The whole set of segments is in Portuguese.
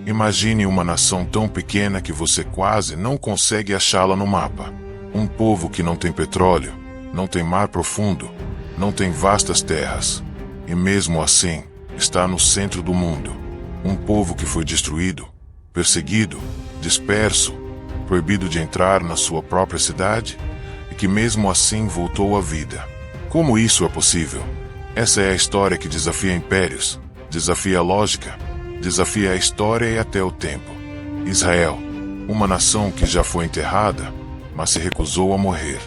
Imagine uma nação tão pequena que você quase não consegue achá-la no mapa. Um povo que não tem petróleo, não tem mar profundo, não tem vastas terras. E mesmo assim, está no centro do mundo. Um povo que foi destruído, perseguido, disperso, proibido de entrar na sua própria cidade, e que mesmo assim voltou à vida. Como isso é possível? Essa é a história que desafia impérios, desafia a lógica, desafia a história e até o tempo. Israel, uma nação que já foi enterrada, mas se recusou a morrer.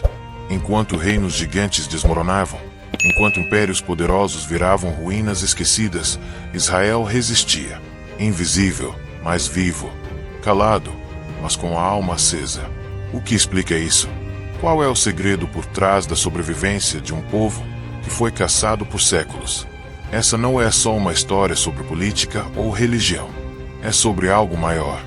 Enquanto reinos gigantes desmoronavam, enquanto impérios poderosos viravam ruínas esquecidas, Israel resistia. Invisível, mas vivo. Calado, mas com a alma acesa. O que explica isso? Qual é o segredo por trás da sobrevivência de um povo que foi caçado por séculos? Essa não é só uma história sobre política ou religião. É sobre algo maior.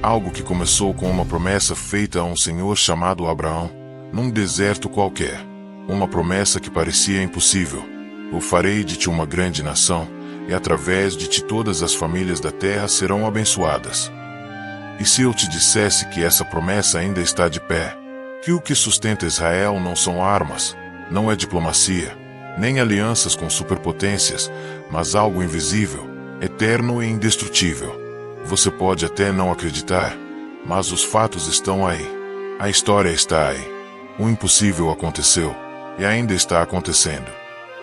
Algo que começou com uma promessa feita a um senhor chamado Abraão, num deserto qualquer. Uma promessa que parecia impossível. Eu farei de ti uma grande nação, e através de ti todas as famílias da terra serão abençoadas. E se eu te dissesse que essa promessa ainda está de pé? Que o que sustenta Israel não são armas, não é diplomacia, nem alianças com superpotências, mas algo invisível, eterno e indestrutível. Você pode até não acreditar, mas os fatos estão aí. A história está aí. O impossível aconteceu, e ainda está acontecendo.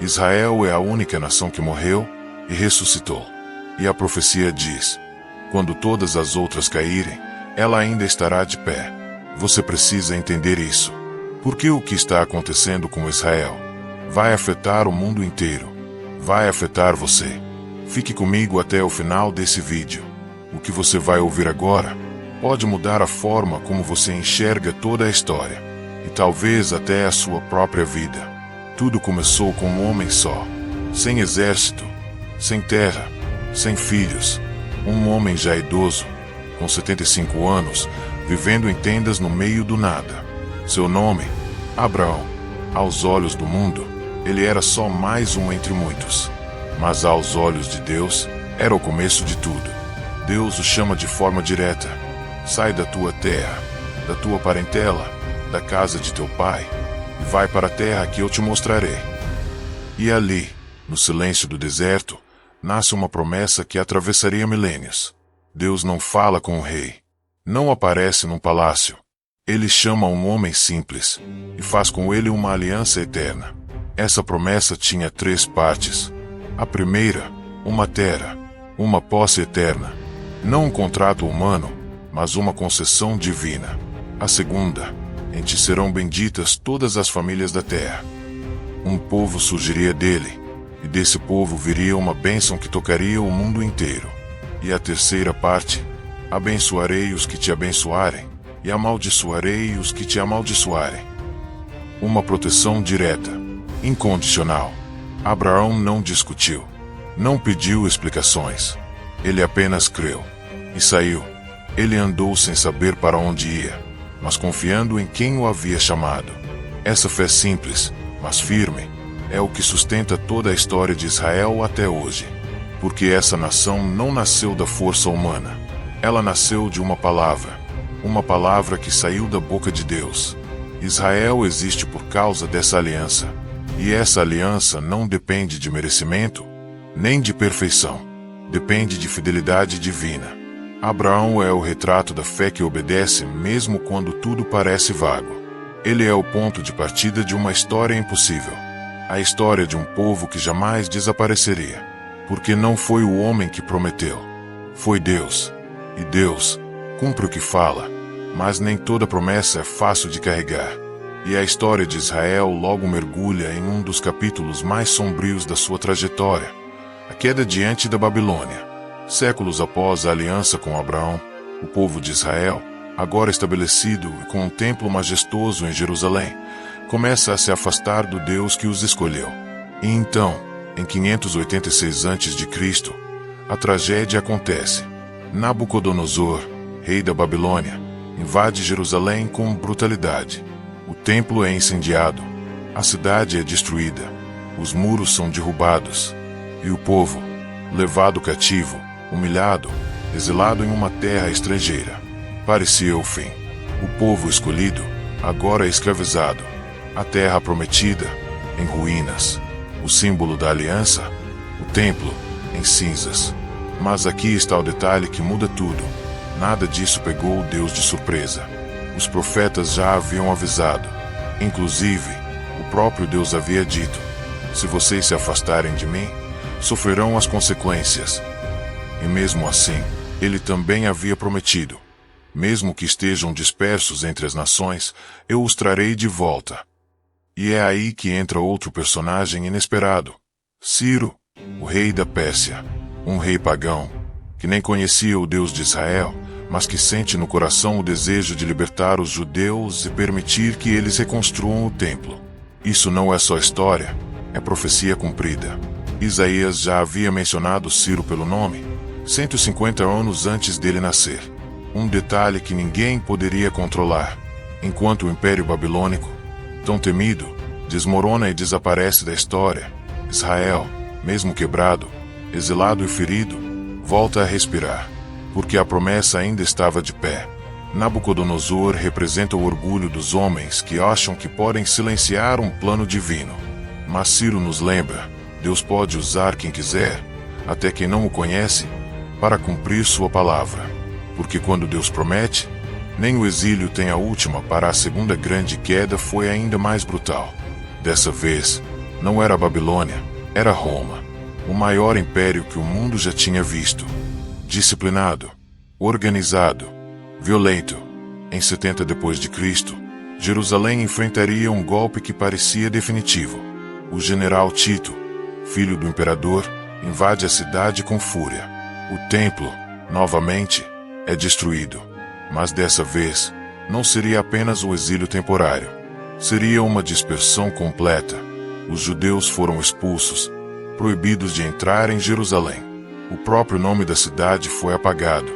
Israel é a única nação que morreu e ressuscitou. E a profecia diz: quando todas as outras caírem, ela ainda estará de pé. Você precisa entender isso. Porque o que está acontecendo com Israel vai afetar o mundo inteiro. Vai afetar você. Fique comigo até o final desse vídeo. O que você vai ouvir agora pode mudar a forma como você enxerga toda a história, e talvez até a sua própria vida. Tudo começou com um homem só, sem exército, sem terra, sem filhos. Um homem já idoso, com 75 anos, vivendo em tendas no meio do nada. Seu nome, Abraão. Aos olhos do mundo, ele era só mais um entre muitos. Mas aos olhos de Deus, era o começo de tudo. Deus o chama de forma direta: sai da tua terra, da tua parentela, da casa de teu pai, e vai para a terra que eu te mostrarei. E ali, no silêncio do deserto, nasce uma promessa que atravessaria milênios. Deus não fala com o rei, não aparece num palácio. Ele chama um homem simples e faz com ele uma aliança eterna. Essa promessa tinha 3 partes. A primeira, uma terra, uma posse eterna. Não um contrato humano, mas uma concessão divina. A segunda, em ti serão benditas todas as famílias da terra. Um povo surgiria dele, e desse povo viria uma bênção que tocaria o mundo inteiro. E a terceira parte, abençoarei os que te abençoarem, e amaldiçoarei os que te amaldiçoarem. Uma proteção direta, incondicional. Abraão não discutiu, não pediu explicações. Ele apenas creu e saiu. Ele andou sem saber para onde ia, mas confiando em quem o havia chamado. Essa fé simples, mas firme, é o que sustenta toda a história de Israel até hoje. Porque essa nação não nasceu da força humana. Ela nasceu de uma palavra que saiu da boca de Deus. Israel existe por causa dessa aliança. E essa aliança não depende de merecimento, nem de perfeição. Depende de fidelidade divina. Abraão é o retrato da fé que obedece mesmo quando tudo parece vago. Ele é o ponto de partida de uma história impossível. A história de um povo que jamais desapareceria. Porque não foi o homem que prometeu. Foi Deus. E Deus cumpre o que fala. Mas nem toda promessa é fácil de carregar. E a história de Israel logo mergulha em um dos capítulos mais sombrios da sua trajetória. A queda diante da Babilônia. Séculos após a aliança com Abraão, o povo de Israel, agora estabelecido e com um templo majestoso em Jerusalém, começa a se afastar do Deus que os escolheu. E então, em 586 a.C., a tragédia acontece. Nabucodonosor, rei da Babilônia, invade Jerusalém com brutalidade. O templo é incendiado, a cidade é destruída, os muros são derrubados, e o povo, levado cativo, humilhado, exilado em uma terra estrangeira. Parecia o fim. O povo escolhido, agora escravizado. A terra prometida, em ruínas. O símbolo da aliança, o templo, em cinzas. Mas aqui está o detalhe que muda tudo. Nada disso pegou o Deus de surpresa. Os profetas já haviam avisado. Inclusive, o próprio Deus havia dito: se vocês se afastarem de mim, sofrerão as consequências. E mesmo assim, ele também havia prometido: mesmo que estejam dispersos entre as nações, eu os trarei de volta. E é aí que entra outro personagem inesperado: Ciro, o rei da Pérsia. Um rei pagão, que nem conhecia o Deus de Israel, mas que sente no coração o desejo de libertar os judeus e permitir que eles reconstruam o templo. Isso não é só história, é profecia cumprida. Isaías já havia mencionado Ciro pelo nome, 150 anos antes dele nascer. Um detalhe que ninguém poderia controlar. Enquanto o Império Babilônico, tão temido, desmorona e desaparece da história, Israel, mesmo quebrado, exilado e ferido, volta a respirar, porque a promessa ainda estava de pé. Nabucodonosor representa o orgulho dos homens que acham que podem silenciar um plano divino. Mas Ciro nos lembra: Deus pode usar quem quiser, até quem não o conhece, para cumprir sua palavra. Porque quando Deus promete, nem o exílio tem a última. Para a segunda grande queda foi ainda mais brutal. Dessa vez, não era a Babilônia, era Roma. O maior império que o mundo já tinha visto. Disciplinado, organizado, violento. Em 70 d.C., Jerusalém enfrentaria um golpe que parecia definitivo. O general Tito, filho do imperador, invade a cidade com fúria. O templo, novamente, é destruído. Mas dessa vez, não seria apenas um exílio temporário. Seria uma dispersão completa. Os judeus foram expulsos, proibidos de entrar em Jerusalém. O próprio nome da cidade foi apagado.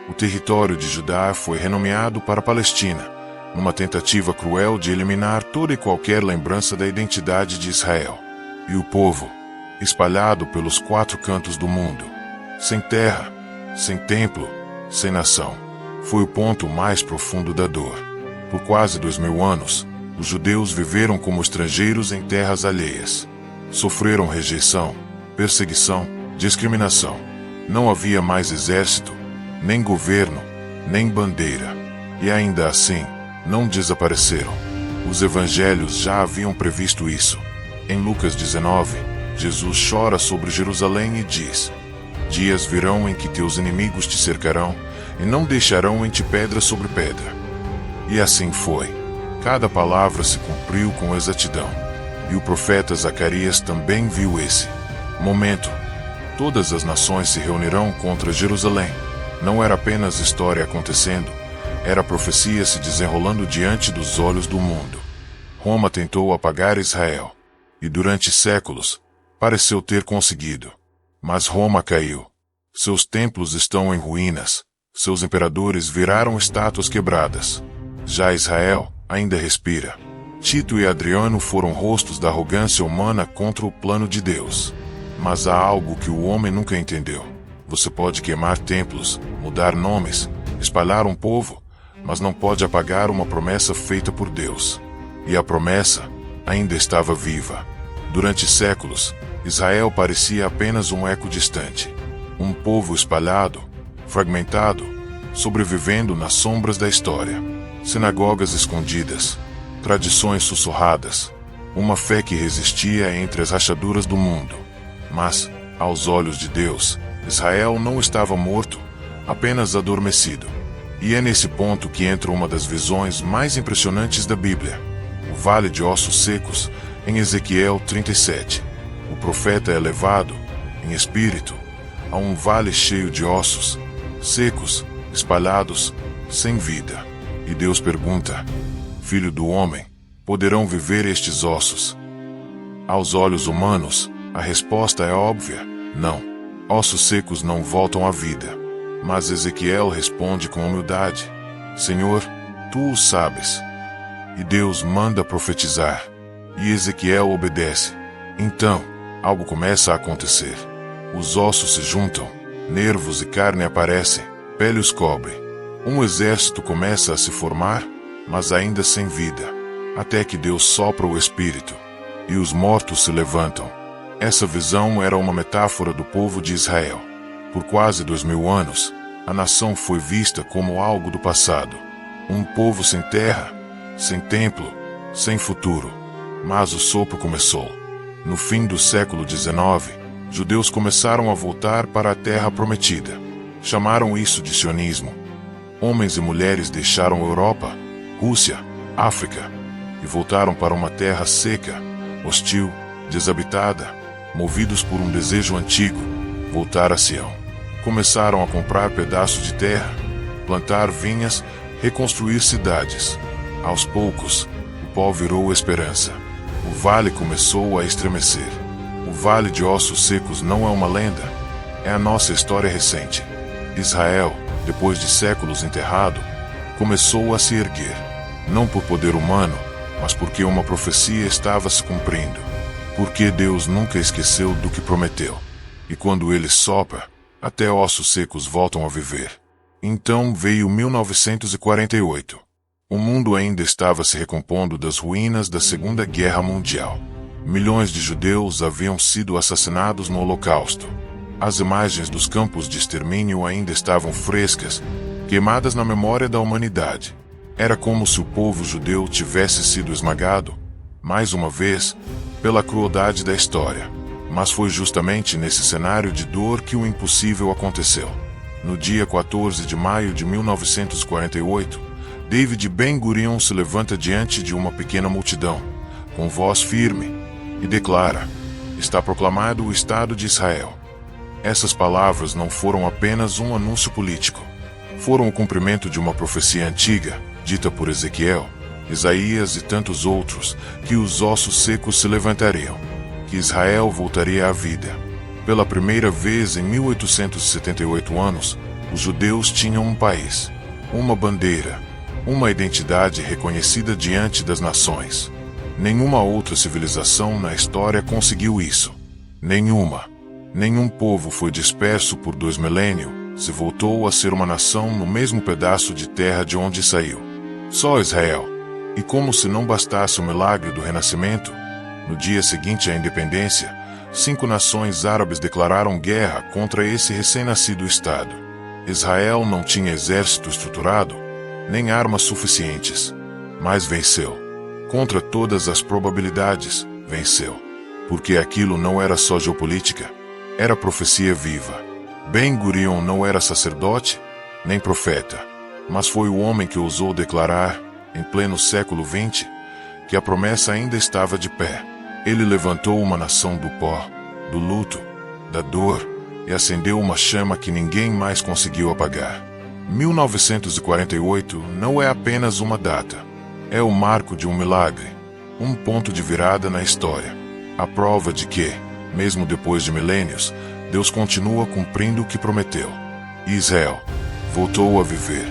O território de Judá foi renomeado para Palestina, numa tentativa cruel de eliminar toda e qualquer lembrança da identidade de Israel. E o povo, espalhado pelos 4 cantos do mundo, sem terra, sem templo, sem nação, foi o ponto mais profundo da dor. Por quase 2000 anos, os judeus viveram como estrangeiros em terras alheias. Sofreram rejeição, perseguição, discriminação. Não havia mais exército, nem governo, nem bandeira. E ainda assim, não desapareceram. Os evangelhos já haviam previsto isso. Em Lucas 19, Jesus chora sobre Jerusalém e diz: dias virão em que teus inimigos te cercarão e não deixarão em ti pedra sobre pedra. E assim foi. Cada palavra se cumpriu com exatidão. E o profeta Zacarias também viu esse momento. Todas as nações se reunirão contra Jerusalém. Não era apenas história acontecendo, era profecia se desenrolando diante dos olhos do mundo. Roma tentou apagar Israel. E durante séculos, pareceu ter conseguido. Mas Roma caiu. Seus templos estão em ruínas. Seus imperadores viraram estátuas quebradas. Já Israel ainda respira. Tito e Adriano foram rostos da arrogância humana contra o plano de Deus. Mas há algo que o homem nunca entendeu. Você pode queimar templos, mudar nomes, espalhar um povo, mas não pode apagar uma promessa feita por Deus. E a promessa ainda estava viva. Durante séculos, Israel parecia apenas um eco distante. Um povo espalhado, fragmentado, sobrevivendo nas sombras da história. Sinagogas escondidas, tradições sussurradas, uma fé que resistia entre as rachaduras do mundo. Mas, aos olhos de Deus, Israel não estava morto, apenas adormecido. E é nesse ponto que entra uma das visões mais impressionantes da Bíblia. O Vale de Ossos Secos, em Ezequiel 37. O profeta é levado, em espírito, a um vale cheio de ossos, secos, espalhados, sem vida. E Deus pergunta: Filho do homem, poderão viver estes ossos? Aos olhos humanos, a resposta é óbvia: não. Ossos secos não voltam à vida. Mas Ezequiel responde com humildade: Senhor, tu o sabes. E Deus manda profetizar. E Ezequiel obedece. Então, algo começa a acontecer. Os ossos se juntam, Nervos e carne aparecem, pele os cobre. Um exército começa a se formar, mas ainda sem vida, até que Deus sopra o Espírito, e os mortos se levantam. Essa visão era uma metáfora do povo de Israel. Por quase 2000 anos, a nação foi vista como algo do passado. Um povo sem terra, sem templo, sem futuro. Mas o sopro começou. No fim do século XIX, judeus começaram a voltar para a terra prometida. Chamaram isso de sionismo. Homens e mulheres deixaram Europa, Rússia, África e voltaram para uma terra seca, hostil, desabitada, movidos por um desejo antigo, voltar a Sião. Começaram a comprar pedaços de terra, plantar vinhas, reconstruir cidades. Aos poucos, o pó virou esperança. O vale começou a estremecer. O vale de ossos secos não é uma lenda, é a nossa história recente. Israel, depois de séculos enterrado, começou a se erguer. Não por poder humano, mas porque uma profecia estava se cumprindo. Porque Deus nunca esqueceu do que prometeu. E quando Ele sopra, até ossos secos voltam a viver. Então veio 1948. O mundo ainda estava se recompondo das ruínas da Segunda Guerra Mundial. Milhões de judeus haviam sido assassinados no Holocausto. As imagens dos campos de extermínio ainda estavam frescas, queimadas na memória da humanidade. Era como se o povo judeu tivesse sido esmagado, mais uma vez, pela crueldade da história. Mas foi justamente nesse cenário de dor que o impossível aconteceu. No dia 14 de maio de 1948, David Ben-Gurion se levanta diante de uma pequena multidão, com voz firme, e declara: está proclamado o Estado de Israel. Essas palavras não foram apenas um anúncio político. Foram o cumprimento de uma profecia antiga, dita por Ezequiel, Isaías e tantos outros, que os ossos secos se levantariam, que Israel voltaria à vida. Pela primeira vez em 1878 anos, os judeus tinham um país, uma bandeira, uma identidade reconhecida diante das nações. Nenhuma outra civilização na história conseguiu isso. Nenhuma. Nenhum povo foi disperso por 2 milênios, se voltou a ser uma nação no mesmo pedaço de terra de onde saiu. Só Israel. E como se não bastasse o milagre do renascimento, no dia seguinte à independência, 5 nações árabes declararam guerra contra esse recém-nascido Estado. Israel não tinha exército estruturado, nem armas suficientes, mas venceu. Contra todas as probabilidades, venceu. Porque aquilo não era só geopolítica, era profecia viva. Ben-Gurion não era sacerdote, nem profeta, mas foi o homem que ousou declarar, em pleno século XX, que a promessa ainda estava de pé. Ele levantou uma nação do pó, do luto, da dor, e acendeu uma chama que ninguém mais conseguiu apagar. 1948 não é apenas uma data. É o marco de um milagre, um ponto de virada na história. A prova de que, mesmo depois de milênios, Deus continua cumprindo o que prometeu. Israel voltou a viver.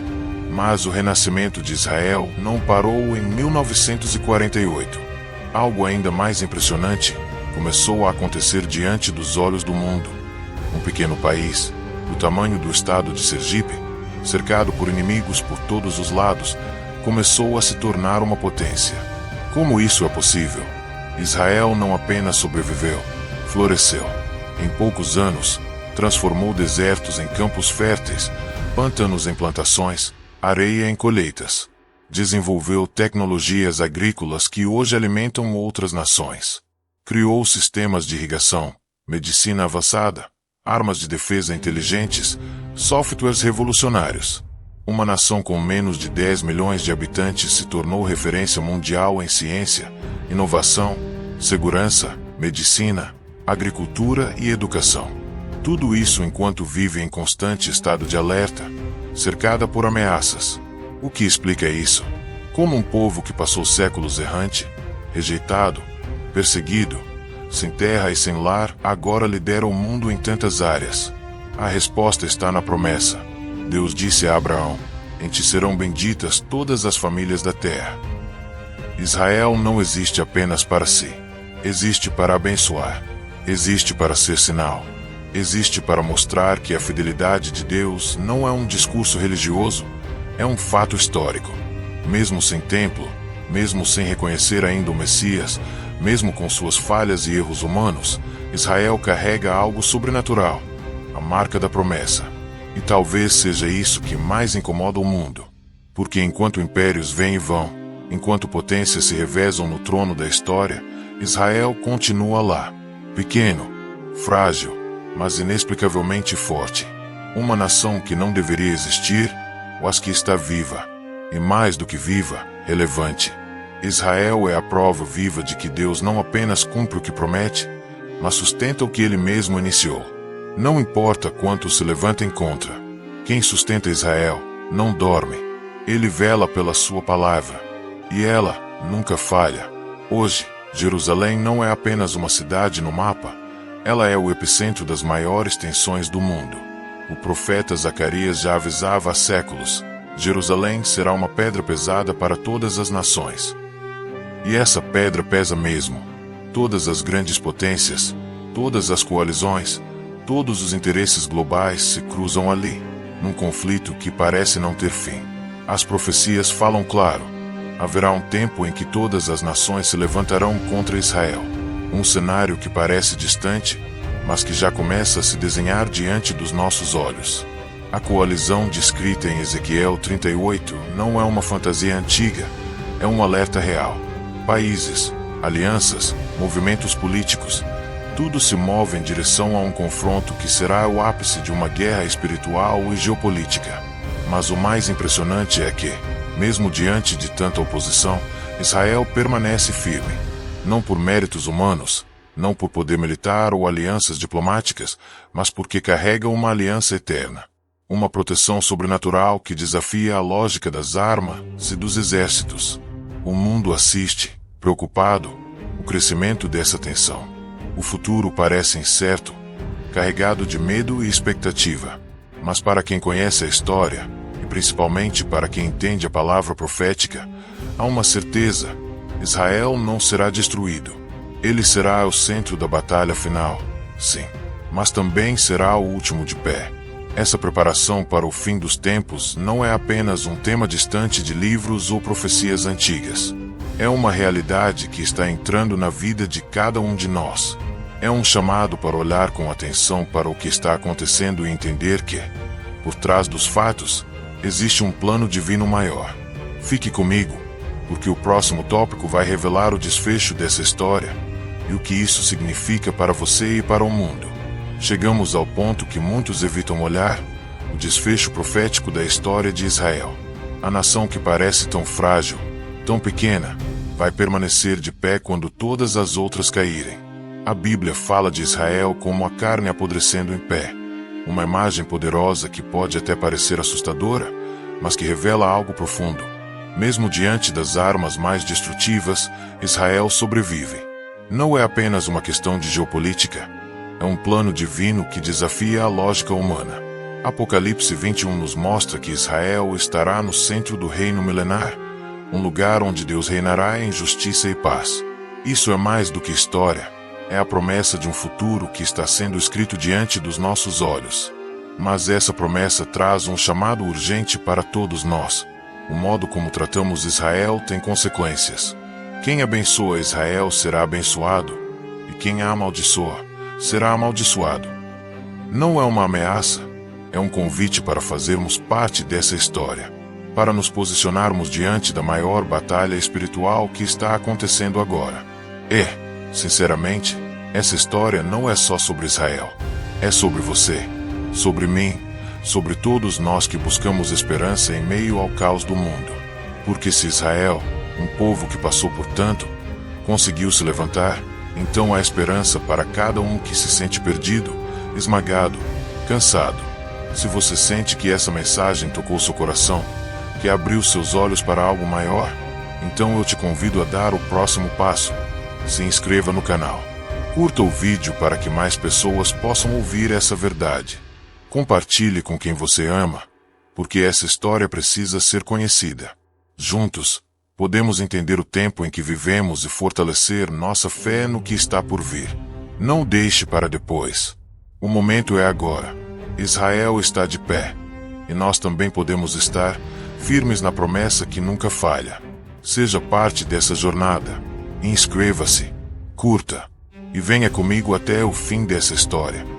Mas o renascimento de Israel não parou em 1948. Algo ainda mais impressionante começou a acontecer diante dos olhos do mundo. Um pequeno país, do tamanho do estado de Sergipe, cercado por inimigos por todos os lados, começou a se tornar uma potência. Como isso é possível? Israel não apenas sobreviveu, floresceu. Em poucos anos, transformou desertos em campos férteis, pântanos em plantações, areia em colheitas. Desenvolveu tecnologias agrícolas que hoje alimentam outras nações. Criou sistemas de irrigação, medicina avançada, armas de defesa inteligentes, softwares revolucionários. Uma nação com menos de 10 milhões de habitantes se tornou referência mundial em ciência, inovação, segurança, medicina, agricultura e educação. Tudo isso enquanto vive em constante estado de alerta, cercada por ameaças. O que explica isso? Como um povo que passou séculos errante, rejeitado, perseguido, sem terra e sem lar, agora lidera o mundo em tantas áreas? A resposta está na promessa. Deus disse a Abraão: em ti serão benditas todas as famílias da terra. Israel não existe apenas para si. Existe para abençoar. Existe para ser sinal. Existe para mostrar que a fidelidade de Deus não é um discurso religioso, é um fato histórico. Mesmo sem templo, mesmo sem reconhecer ainda o Messias, mesmo com suas falhas e erros humanos, Israel carrega algo sobrenatural, a marca da promessa. E talvez seja isso que mais incomoda o mundo. Porque enquanto impérios vêm e vão, enquanto potências se revezam no trono da história, Israel continua lá, pequeno, frágil, mas inexplicavelmente forte. Uma nação que não deveria existir, mas que está viva. E mais do que viva, relevante. Israel é a prova viva de que Deus não apenas cumpre o que promete, mas sustenta o que Ele mesmo iniciou. Não importa quantos se levantem contra. Quem sustenta Israel não dorme. Ele vela pela sua palavra. E ela nunca falha. Hoje, Jerusalém não é apenas uma cidade no mapa. Ela é o epicentro das maiores tensões do mundo. O profeta Zacarias já avisava há séculos: Jerusalém será uma pedra pesada para todas as nações. E essa pedra pesa mesmo. Todas as grandes potências, todas as coalizões, todos os interesses globais se cruzam ali, num conflito que parece não ter fim. As profecias falam claro: haverá um tempo em que todas as nações se levantarão contra Israel. Um cenário que parece distante, mas que já começa a se desenhar diante dos nossos olhos. A coalizão descrita em Ezequiel 38 não é uma fantasia antiga, é um alerta real. Países, alianças, movimentos políticos, tudo se move em direção a um confronto que será o ápice de uma guerra espiritual e geopolítica. Mas o mais impressionante é que, mesmo diante de tanta oposição, Israel permanece firme. Não por méritos humanos, não por poder militar ou alianças diplomáticas, mas porque carrega uma aliança eterna. Uma proteção sobrenatural que desafia a lógica das armas e dos exércitos. O mundo assiste, preocupado, o crescimento dessa tensão. O futuro parece incerto, carregado de medo e expectativa. Mas para quem conhece a história, e principalmente para quem entende a palavra profética, há uma certeza: Israel não será destruído. Ele será o centro da batalha final, sim, mas também será o último de pé. Essa preparação para o fim dos tempos não é apenas um tema distante de livros ou profecias antigas. É uma realidade que está entrando na vida de cada um de nós. É um chamado para olhar com atenção para o que está acontecendo e entender que, por trás dos fatos, existe um plano divino maior. Fique comigo, porque o próximo tópico vai revelar o desfecho dessa história e o que isso significa para você e para o mundo. Chegamos ao ponto que muitos evitam olhar: o desfecho profético da história de Israel. A nação que parece tão frágil, tão pequena, vai permanecer de pé quando todas as outras caírem. A Bíblia fala de Israel como a carne apodrecendo em pé. Uma imagem poderosa que pode até parecer assustadora, mas que revela algo profundo. Mesmo diante das armas mais destrutivas, Israel sobrevive. Não é apenas uma questão de geopolítica. É um plano divino que desafia a lógica humana. Apocalipse 21 nos mostra que Israel estará no centro do reino milenar, um lugar onde Deus reinará em justiça e paz. Isso é mais do que história. É a promessa de um futuro que está sendo escrito diante dos nossos olhos. Mas essa promessa traz um chamado urgente para todos nós. O modo como tratamos Israel tem consequências. Quem abençoa Israel será abençoado, e quem a amaldiçoa será amaldiçoado. Não é uma ameaça, é um convite para fazermos parte dessa história, para nos posicionarmos diante da maior batalha espiritual que está acontecendo agora. Sinceramente, essa história não é só sobre Israel. É sobre você, sobre mim, sobre todos nós que buscamos esperança em meio ao caos do mundo. Porque se Israel, um povo que passou por tanto, conseguiu se levantar, então há esperança para cada um que se sente perdido, esmagado, cansado. Se você sente que essa mensagem tocou seu coração, que abriu seus olhos para algo maior, então eu te convido a dar o próximo passo. Se inscreva no canal. Curta o vídeo para que mais pessoas possam ouvir essa verdade. Compartilhe com quem você ama, porque essa história precisa ser conhecida. Juntos, podemos entender o tempo em que vivemos e fortalecer nossa fé no que está por vir. Não deixe para depois. O momento é agora. Israel está de pé. E nós também podemos estar firmes na promessa que nunca falha. Seja parte dessa jornada. Inscreva-se, curta e venha comigo até o fim dessa história.